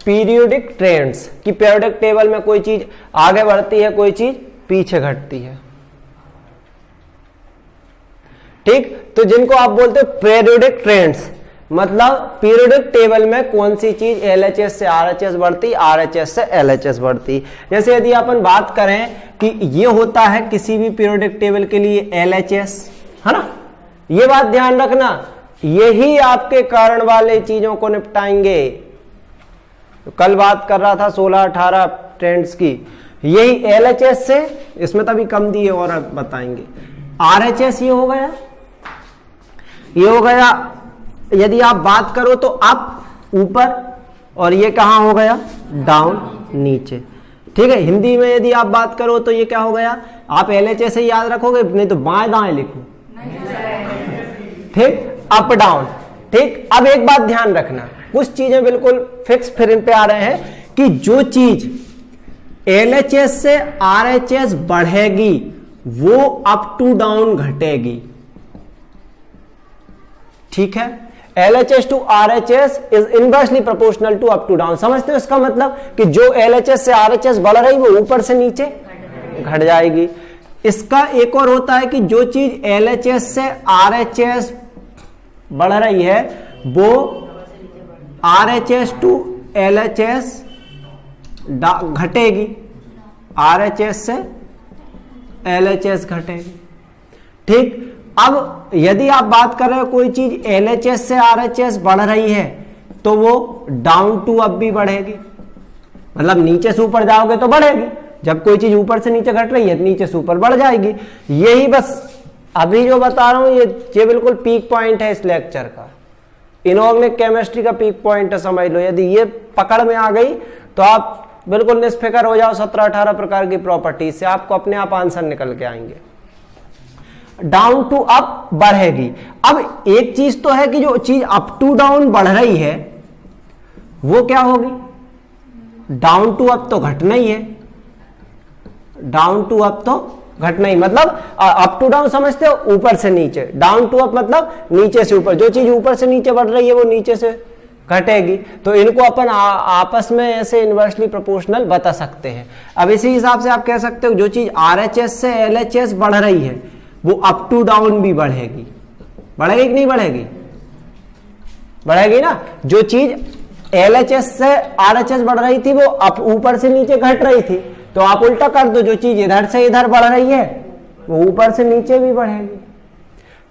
Periodic trends कि periodic table में कोई चीज आगे बढ़ती है, कोई चीज पीछे घटती है। ठीक, तो जिनको आप बोलते हो पीरियोडिक ट्रेंड्स, मतलब पीरियोडिक टेबल में कौन सी चीज एलएचएस से आरएचएस बढ़ती, आरएचएस से एलएचएस बढ़ती। जैसे यदि अपन बात करें कि ये होता है किसी भी पीरियोडिक टेबल के लिए एलएचएस, है ना, ये बात ध्यान रखना, यही आपके कारण वाले चीजों को निपटाएंगे। तो कल बात कर रहा था 16-18 ट्रेंड्स की, यही एलएचएस से, इसमें तभी कम दिए और अब बताएंगे। आरएचएस ये हो गया, ये हो गया। यदि आप बात करो तो अप ऊपर, और ये कहां हो गया, डाउन नीचे। ठीक है, हिंदी में यदि आप बात करो तो ये क्या हो गया, आप एलएचएस से याद रखोगे, नहीं तो बाएं दाएं लिखो। ठीक, अप डाउन। ठीक, अब एक बात ध्यान रखना, कुछ चीजें बिल्कुल फिक्स फिर इन पे आ रहे हैं कि जो चीज एलएचएस से आरएचएस बढ़ेगी वो अप टू डाउन घटेगी। ठीक है, LHS to RHS is inversely proportional to up to down। समझते हो इसका मतलब कि जो LHS से RHS बढ़ रही वो ऊपर से नीचे घट जाएगी। इसका एक और होता है कि जो चीज LHS से RHS बढ़ रही है वो RHS to LHS घटेगी, RHS से LHS घटेगी। ठीक, अब यदि आप बात कर रहे हो कोई चीज LHS से RHS बढ़ रही है तो वो डाउन टू अप भी बढ़ेगी, मतलब नीचे से ऊपर जाओगे तो बढ़ेगी। जब कोई चीज ऊपर से नीचे घट रही है नीचे से ऊपर बढ़ जाएगी। यही बस अभी जो बता रहा हूं ये बिल्कुल पीक पॉइंट है इस लेक्चर का, इनऑर्गेनिक केमिस्ट्री का पीक पॉइंट है, समझ लो। यदि ये पकड़ में आ गई तो आप बिल्कुल निष्फिक्र हो जाओ। 17-18 प्रकार की प्रॉपर्टी से आपको अपने आप आंसर निकल के आएंगे। डाउन टू अप बढ़ेगी। अब एक चीज तो है कि जो चीज अप टू डाउन बढ़ रही है वो क्या होगी, डाउन टू अप तो घटना ही है, डाउन टू अप तो घटना ही, मतलब अप टू डाउन समझते हो, ऊपर से नीचे, डाउन टू अप मतलब नीचे से ऊपर। जो चीज ऊपर से नीचे बढ़ रही है वो नीचे से घटेगी। तो इनको अपन आपस में ऐसे इनवर्सली प्रोपोर्शनल बता सकते हैं। अब इसी हिसाब से आप कह सकते हो जो चीज आरएचएस से एलएचएस बढ़ रही है वो अप टू डाउन भी बढ़ेगी। बढ़ेगी कि नहीं बढ़ेगी, बढ़ेगी ना। जो चीज एलएचएस से आरएचएस बढ़ रही थी वो अप ऊपर से नीचे घट रही थी, तो आप उल्टा कर दो, जो चीज इधर से इधर बढ़ रही है वो ऊपर से नीचे भी बढ़ेगी।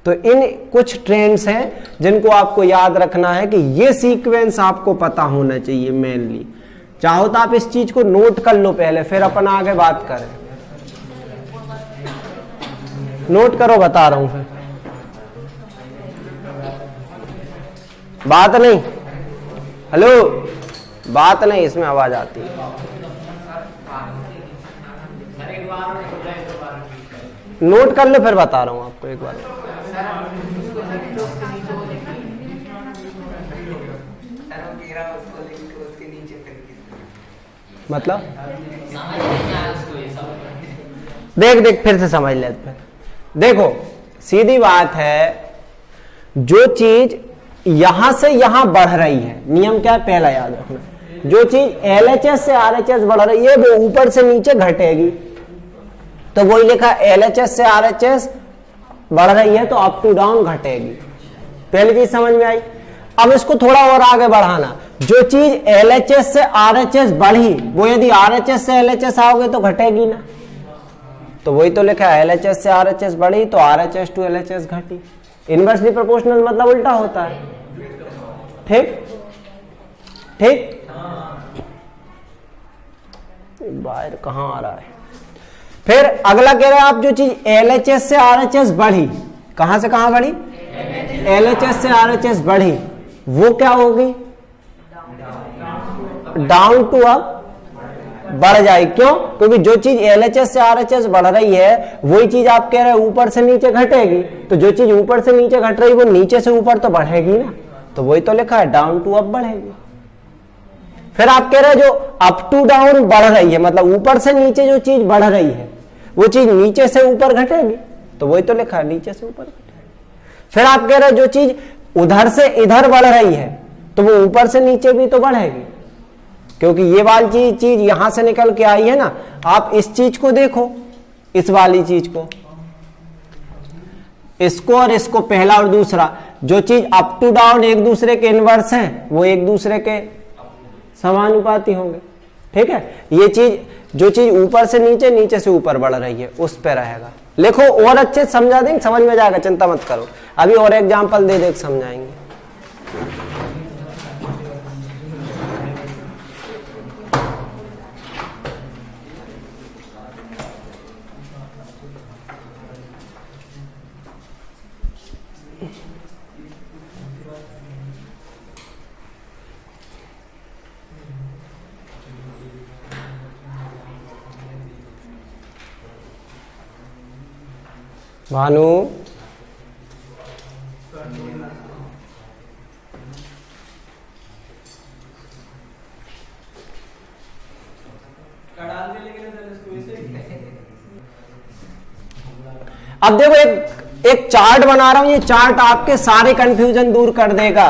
तो इन कुछ ट्रेंड्स हैं जिनको आपको याद रखना है कि ये सीक्वेंस आपको पता होना चाहिए मेनली। चाहो तो आप इस चीज को नोट कर लो पहले, फिर अपन आगे बात करें। नोट करो, बता रहा हूं फिर। बात नहीं, हेलो, बात नहीं, इसमें आवाज आती है। नोट कर लो फिर बता रहा हूं आपको एक बार। मतलब देख फिर से समझ ले। फिर देखो, सीधी बात है, जो चीज यहां से यहां बढ़ रही है, नियम क्या है पहला याद रखना, जो चीज एलएचएस से आरएचएस बढ़ रही है वो ऊपर से नीचे घटेगी। तो वही लिखा, एलएचएस से आरएचएस बढ़ रही है तो अप टू डाउन घटेगी। पहली चीज समझ में आई। अब इसको थोड़ा और आगे बढ़ाना, जो चीज एलएचएस से आरएचएस बढ़ी वो यदि आरएचएस से एलएचएस आओगे तो घटेगी ना। तो वही तो लिखा है, एलएचएस से आरएचएस बढ़ी तो आरएचएस टू एलएचएस घटी। इनवर्सली प्रोपोर्शनल मतलब उल्टा होता है। ठीक ठीक, बाहर कहां आ रहा है। फिर अगला कह रहे हैं आप, जो चीज एलएचएस से आरएचएस बढ़ी, कहां से कहां बढ़ी, एलएचएस से आरएचएस बढ़ी, वो क्या होगी, डाउन टू अप बढ़ जाएगी। क्यों, क्योंकि जो चीज एलएचएस से आरएचएस बढ़ रही है वही चीज आप कह रहे हैं ऊपर से नीचे घटेगी। तो जो चीज ऊपर से नीचे घट रही है वो नीचे से ऊपर तो बढ़ेगी ना। तो वही तो लिखा है, डाउन टू अप बढ़ेगी। फिर आप कह रहे हैं जो अप टू डाउन बढ़ रही है, मतलब ऊपर से नीचे जो चीज बढ़ रही है वो चीज नीचे से ऊपर घटेगी। तो वही तो लिखा है, नीचे से ऊपर घटेगी। फिर आप कह रहे हैं जो चीज उधर से इधर बढ़ रही है तो वो ऊपर से नीचे भी तो बढ़ेगी। क्योंकि ये वाली चीज यहां से निकल के आई है ना। आप इस चीज को देखो, इस वाली चीज को, इसको और इसको, पहला और दूसरा, जो चीज अप टू डाउन एक दूसरे के इनवर्स हैं वो एक दूसरे के समानुपाती होंगे। ठीक है, ये चीज, जो चीज ऊपर से नीचे, नीचे से ऊपर बढ़ रही है उस पे रहेगा। लिखो और अच्छे से समझा देंगे, समझ में जाएगा, चिंता मत करो। अभी और एग्जांपल दे दे समझाएंगे। भानु, अब देखो एक चार्ट बना रहा हूं, ये चार्ट आपके सारे कंफ्यूजन दूर कर देगा।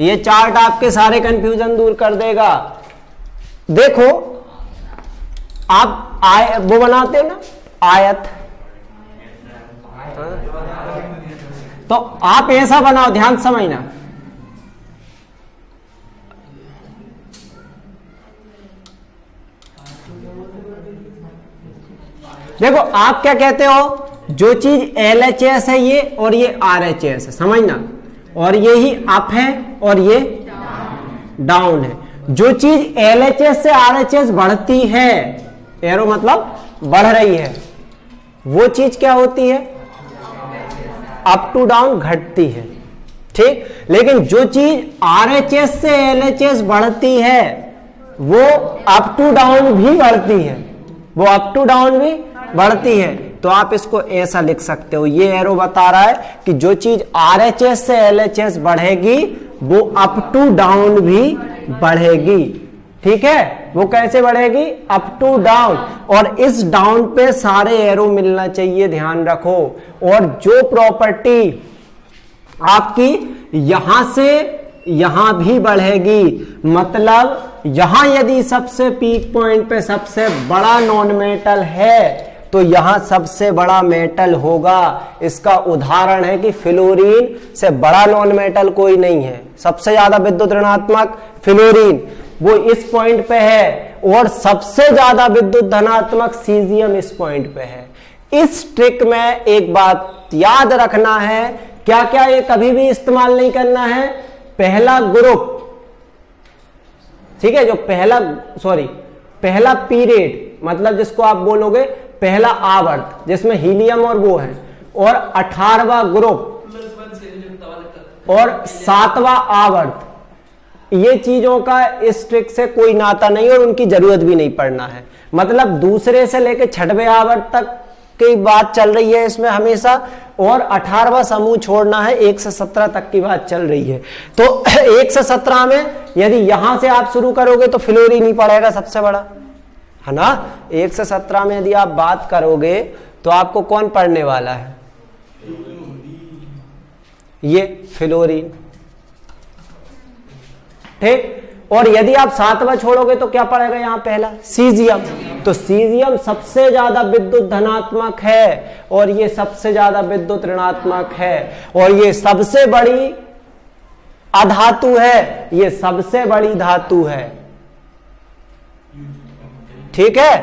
ये चार्ट आपके सारे कंफ्यूजन दूर कर देगा। देखो आप वो बनाते हो ना आयत, तो आप ऐसा बनाओ, ध्यान समझना। देखो आप क्या कहते हो, जो चीज LHS है ये, और ये RHS है, समझना, और ये ही अप है और ये डाउन है। जो चीज LHS से RHS बढ़ती है, एरो मतलब बढ़ रही है, वो चीज क्या होती है, अप टू डाउन घटती है। ठीक, लेकिन जो चीज RHS से LHS बढ़ती है वो अप टू डाउन भी बढ़ती है, वो अप टू डाउन भी बढ़ती है। तो आप इसको ऐसा लिख सकते हो, ये एरो बता रहा है कि जो चीज RHS से LHS बढ़ेगी वो अप टू डाउन भी बढ़ेगी। ठीक है, वो कैसे बढ़ेगी, अप टू डाउन, और इस डाउन पे सारे एरो मिलना चाहिए, ध्यान रखो। और जो प्रॉपर्टी आपकी यहां से यहां भी बढ़ेगी, मतलब यहां यदि सबसे पीक पॉइंट पे सबसे बड़ा नॉन मेटल है तो यहां सबसे बड़ा मेटल होगा। इसका उदाहरण है कि फ्लोरीन से बड़ा नॉन मेटल कोई नहीं है। सबसे ज्यादा विद्युत ऋणात्मक फ्लोरीन, वो इस पॉइंट पे है, और सबसे ज्यादा विद्युत धनात्मक सीजियम इस पॉइंट पे है। इस ट्रिक में एक बात याद रखना है, क्या क्या ये कभी भी इस्तेमाल नहीं करना है, पहला ग्रुप, ठीक है, जो पहला पीरियड, मतलब जिसको आप बोलोगे पहला आवर्त, जिसमें हीलियम और वो है, और 18वां ग्रुप और 7वां आवर्त, ये चीजों का इस ट्रिक से कोई नाता नहीं और उनकी जरूरत भी नहीं पड़ना है। मतलब दूसरे से लेकर 6वें आवर्त तक की बात चल रही है इसमें हमेशा, और 18वां समूह छोड़ना है, 1 से 17 तक की बात चल रही है। तो 1 से 17 में यदि यहां से आप शुरू करोगे तो फ्लोरीन ही पड़ेगा सबसे बड़ा, है ना। 1 से 17 में यदि आप बात करोगे तो आपको कौन पढ़ने वाला है, ये फ्लोरीन। ठीक, और यदि आप 7वां छोड़ोगे तो क्या पड़ेगा यहां पहला, सीजियम। तो सीजियम सबसे ज्यादा विद्युत धनात्मक है और ये सबसे ज्यादा विद्युत ऋणात्मक है, और ये सबसे बड़ी अधातु है, ये सबसे बड़ी धातु है। ठीक है,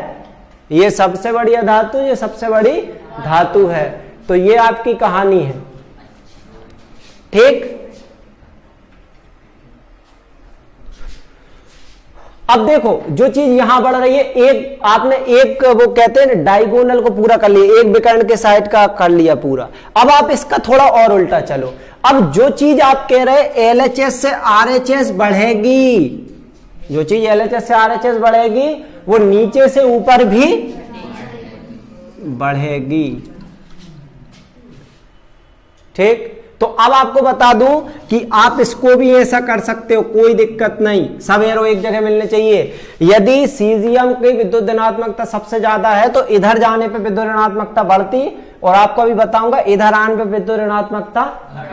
ये सबसे बड़ी अधातु, ये सबसे बड़ी धातु है। तो ये आपकी कहानी है। ठीक, अब देखो जो चीज यहां बढ़ रही है, एक आपने एक वो कहते हैं ना डायगोनल को पूरा कर लिया, एक विकर्ण के साइड का कर लिया पूरा। अब आप इसका थोड़ा और उल्टा चलो। अब जो चीज आप कह रहे LHS से RHS बढ़ेगी, जो चीज LHS से RHS बढ़ेगी वो नीचे से ऊपर भी बढ़ेगी। ठीक, तो अब आपको बता दूं कि आप इसको भी ऐसा कर सकते हो, कोई दिक्कत नहीं, सब एरो एक जगह मिलने चाहिए। यदि सीजियम की विद्युत धनात्मकता सबसे ज्यादा है तो इधर जाने पे विद्युत ऋणात्मकता बढ़ती और आपको अभी बताऊंगा इधर आने पे विद्युत ऋणात्मकता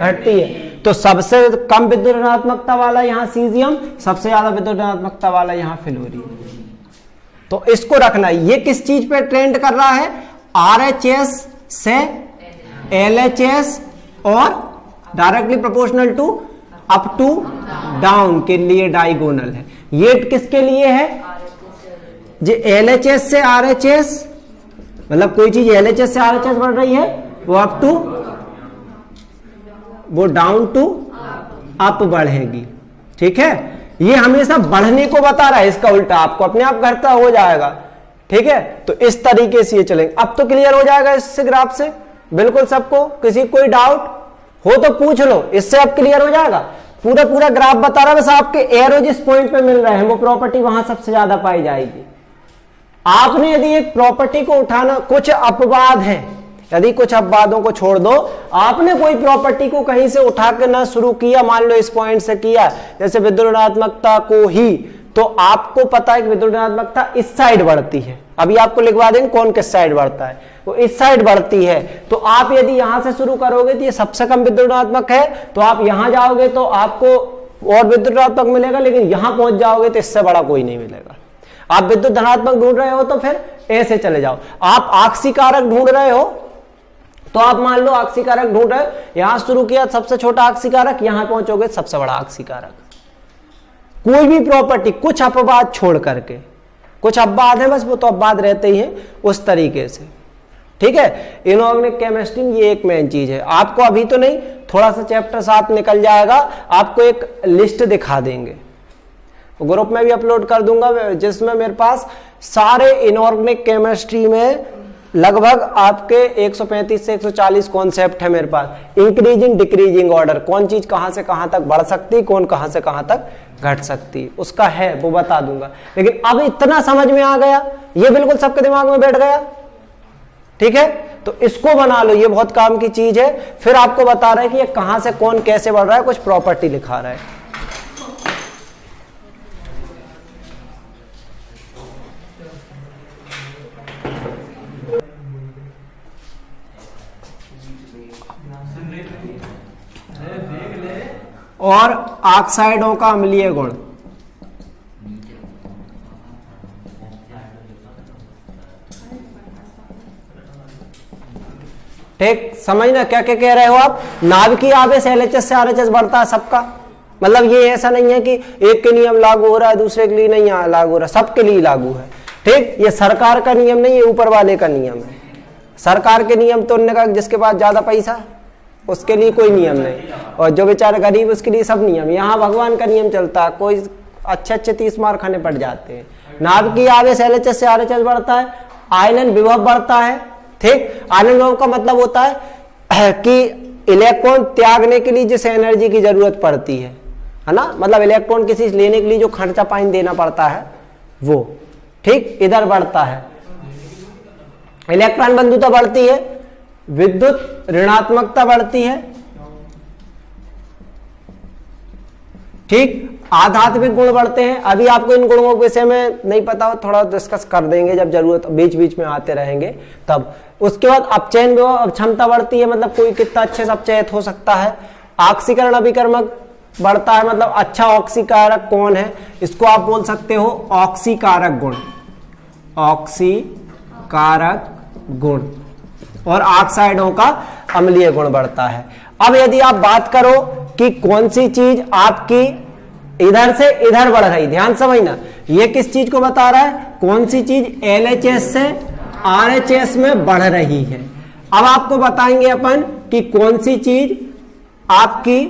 घटती है। तो सबसे कम विद्युत ऋणात्मकता वाला यहाँ सीजियम, सबसे ज्यादा विद्युत ऋणात्मकता वाला यहाँ फ्लोरीन। तो इसको रखना, ये किस चीज पे ट्रेंड कर रहा है, RHS से LHS और directly proportional to up to down के लिए डायगोनल है। ये किसके लिए है, जो LHS से RHS, मतलब कोई चीज LHS से RHS बढ़ रही है वो अप टू, वो डाउन टू अप बढ़ेगी। ठीक है, ये हमेशा बढ़ने को बता रहा है, इसका उल्टा आपको अपने आप घटता हो जाएगा। ठीक है, तो इस तरीके से ये चलेंगे। अब तो क्लियर हो जाएगा इससे, ग्राफ से बिल्कुल सबको, किसी कोई डाउट हो तो पूछ लो, इससे अब क्लियर हो जाएगा। पूरा पूरा ग्राफ बता रहा है, बस आपके एरो जिस पॉइंट पे मिल रहे हैं वो प्रॉपर्टी वहां सबसे ज्यादा पाई जाएगी। आपने यदि एक प्रॉपर्टी को उठाना, कुछ अपवाद है, यदि कुछ अपवादों को छोड़ दो, आपने कोई प्रॉपर्टी को कहीं से उठा के ना शुरू किया, मान लो इस पॉइंट से किया, जैसे विद्युत ऋणात्मकता को ही, तो आपको पता है कि विद्युत ऋणात्मकता इस साइड बढ़ती है। अभी आपको लिखवा देंगे कौन किस साइड बढ़ता है, वो इस साइड बढ़ती है। तो आप यदि यहां से शुरू करोगे तो ये सबसे कम विद्युत ऋणात्मक है, तो आप यहां जाओगे तो आपको और विद्युत ऋणात्मक मिलेगा, लेकिन यहां पहुंच जाओगे तो इससे बड़ा कोई नहीं मिलेगा। आप विद्युत धनात्मक ढूंढ रहे हो तो फिर ऐसे चले जाओ। आप आक्सीकारक ढूंढ रहे हो तो आप मान लो आक्सीकारक ढूंढ रहे हो, यहां शुरू किया सबसे छोटा आक्सीकारक, यहां पहुंचोगे सबसे बड़ा आक्सीकारक। कोई भी प्रॉपर्टी कुछ अपवाद छोड़ करके, कुछ अपवाद है बस, वो तो अपवाद रहते ही हैं उस तरीके से। ठीक है, इनऑर्गेनिक केमिस्ट्री ये एक मेन चीज है। आपको अभी तो नहीं, थोड़ा सा चैप्टर साथ निकल जाएगा, आपको एक लिस्ट दिखा देंगे, ग्रुप में भी अपलोड कर दूंगा, जिसमें मेरे पास सारे इनऑर्गेनिक केमिस्ट्री में लगभग आपके 135 से 140 कॉन्सेप्ट है मेरे पास, इंक्रीजिंग डिक्रीजिंग ऑर्डर, कौन चीज कहां से कहां तक बढ़ सकती, कौन कहां से कहां तक घट सकती, उसका है वो बता दूंगा। लेकिन अब इतना समझ में आ गया, ये बिल्कुल सबके दिमाग में बैठ गया। ठीक है, तो इसको बना लो, ये बहुत काम की चीज है। फिर आपको बता रहा है कि ये कहां से कौन कैसे बढ़ रहा है, कुछ प्रॉपर्टी लिखा रहा है। और ऑक्साइडों का अम्लीय गुण, ठीक समझना क्या क्या कह रहे हो आप। नाभिकीय आवेश LHS से RHS बढ़ता है सबका, मतलब ये ऐसा नहीं है कि एक के नियम लागू हो रहा है दूसरे के लिए नहीं लागू हो रहा, सबके लिए लागू है। ठीक, ये सरकार का नियम नहीं है, ऊपर वाले का नियम है। सरकार के नियम तो उन्होंने कहा जिसके पास ज्यादा पैसा उसके लिए कोई नियम नहीं, और जो बेचारा गरीब उसके लिए सब नियम। यहाँ भगवान का नियम चलता है, कोई अच्छे 30 मार खाने पड़ जाते हैं। नाभिकीय आवेश LHS से RHS बढ़ता है, आयनन विभव बढ़ता है। ठीक, आयनन विभव का मतलब होता है कि इलेक्ट्रॉन त्यागने के लिए जिस एनर्जी की जरूरत पड़ती है ना, मतलब इलेक्ट्रॉन किसी लेने के लिए जो खर्चा पानी देना पड़ता है वो, ठीक, इधर बढ़ता है। इलेक्ट्रॉन बंधुता बढ़ती है, विद्युत ऋणात्मकता बढ़ती है। ठीक, आध्यात्मिक गुण बढ़ते हैं। अभी आपको इन गुणों के विषय में नहीं पता हो, थोड़ा डिस्कस कर देंगे जब जरूरत, बीच बीच में आते रहेंगे तब। उसके बाद अपचयन क्षमता बढ़ती है, मतलब कोई कितना अच्छे से अपचयित हो सकता है। ऑक्सीकरण अभिकर्मक बढ़ता है, मतलब अच्छा ऑक्सीकारक कौन है, इसको आप बोल सकते हो ऑक्सीकारक गुण, ऑक्सीकारक गुण। और ऑक्साइडों का अम्लीय गुण बढ़ता है। अब यदि आप बात करो कि कौन सी चीज आपकी इधर से इधर बढ़ रही, ध्यान समझना, ये किस चीज को बता रहा है, कौन सी चीज LHS से RHS में बढ़ रही है। अब आपको बताएंगे अपन कि कौन सी चीज आपकी